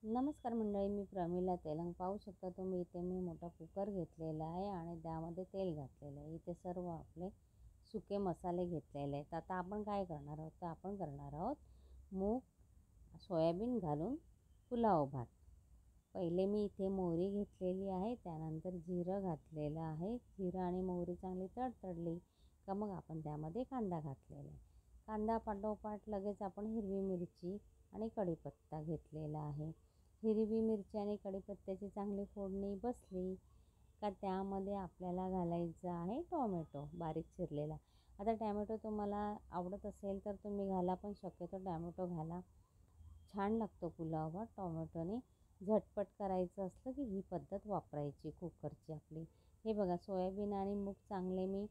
नमस्कार मंडळी, मी प्रमिला तेलंग. पाहू शकता तुम्ही इथे मी मोठा कुकर घेतलेला आहे आणि त्यामध्ये तेल घातलेलं आहे. इथे सर्व आपले सुके मसाले घेतलेले आहेत. आता आपण काय करणार आहोत, तर आपण करणार आहोत मूग सोयाबीन घालून पुलाव भात. पहिले मी इथे मोहरी घेतलेली आहे, त्यानंतर जिरं घातलेलं आहे. जिरं आणि मोहरी चांगली तडतडली का मग आपण त्यामध्ये कांदा घातलेला आहे. कांदा पाठोपाठ लगेच आपण हिरवी मिरची आणि कढीपत्ता घेतलेला आहे. हिरवी मिरची आणि कढीपत्त्याची चांगली फोडणी बसली का त्यामध्ये आपल्याला घालायचं आहे टोमॅटो बारीक चिरलेला. आता टॅमॅटो तुम्हाला आवडत असेल तर तुम्ही घाला, पण शक्यतो टॅमॅटो घाला, छान लागतो पुलाव भात टोमॅटोने. झटपट करायचं असलं की ही पद्धत वापरायची कुकरची आपली. हे बघा, सोयाबीन आणि मूग चांगले मी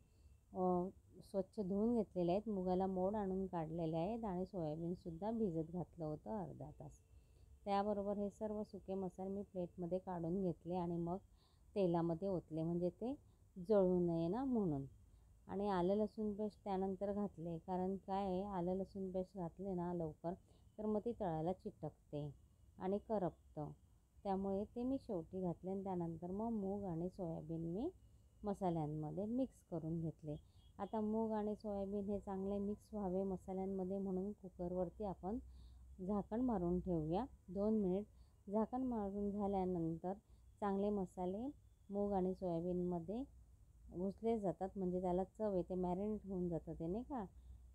स्वच्छ धुवून घेतलेले आहेत. मुगाला मोड आणून काढलेले आहेत आणि सोयाबीनसुद्धा भिजत घातलं होतं अर्धा तास. त्याबरोबर हे सर्व सुके मसाले मी प्लेटमध्ये काढून घेतले आणि मग तेलामध्ये ओतले, म्हणजे ते जळू नये ना म्हणून. आणि आलं लसूण पेस्ट त्यानंतर घातले, कारण काय आहे, आलं लसूण पेस्ट घातले ना लवकर तर मग ती तळायला चिटकते आणि करपतं. त्यामुळे ते मी शेवटी घातले आणि त्यानंतर मग मूग आणि सोयाबीन मी मसाल्यांमध्ये मिक्स करून घेतले. आता मूग आणि सोयाबीन हे चांगले मिक्स व्हावे मसाल्यांमध्ये म्हणून कुकरवरती आपण झाकण मारून ठेवूया 2 मिनिट. झाकण मारून झाल्यानंतर चांगले मसाले मूग आणि सोयाबीनमध्ये घुसले जातात, म्हणजे त्याला चव येते, मॅरिनेट होऊन जातं ते नाही का,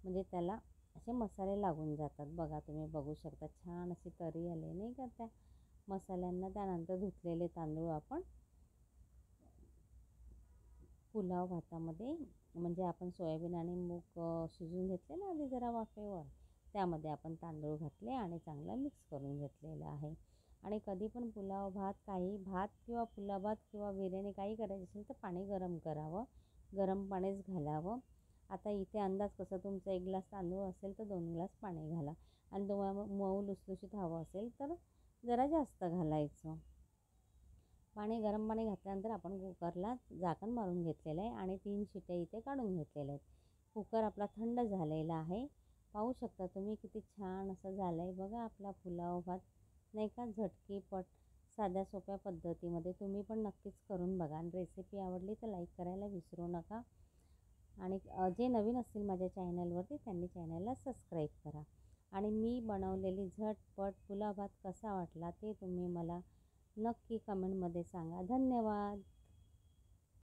म्हणजे त्याला असे मसाले लागून जातात. बघा, तुम्ही बघू शकता छान अशी तरी आले नाही का त्या मसाल्यांना. त्यानंतर धुतलेले तांदूळ आपण पुलाव भातामध्ये, म्हणजे आपण सोयाबीन आणि मूग शिजवून घेतले ना आधी जरा वाफेवर, त्यामध्ये आपण तांदूळ घातले आणि चांगला मिक्स करून घेतलेला आहे. आणि कधी पण पुलाव भात, काही भात किंवा पुलाव भात किंवा बिर्याणी काही करायची असेल तर पाणी गरम करावं, गरम पाणीच घालावं. आता इथे अंदाज कसा, तुमचा 1 ग्लास तांदूळ असेल तर 2 ग्लास पाणी घाला, आणि तुम्हाला मऊ लुसलुशीत हवं असेल तर जरा जास्त घालायचं पाणी. गरम पाणी घातल्यानंतर आपण कुकरला झाकण मारून घेतलेलं आहे आणि 3 शिट्ट्या इथे काढून घेतलेल्या आहेत. कुकर आपला थंड झालेला आहे. पाहू शकता तुम्ही किती छान असं झालं आहे बघा आपला पुलाव भात नाही का, झटकीपट साध्या सोप्या पद्धतीमध्ये. तुम्ही पण नक्कीच करून बघा आणि रेसिपी आवडली तर लाईक करायला विसरू नका. आणि जे नवीन असतील माझ्या चॅनलवरती त्यांनी चॅनलला सबस्क्राईब करा. आणि मी बनवलेली झटपट पुलाव भात कसा वाटला ते तुम्ही मला नक्की कमेंटमध्ये सांगा. धन्यवाद.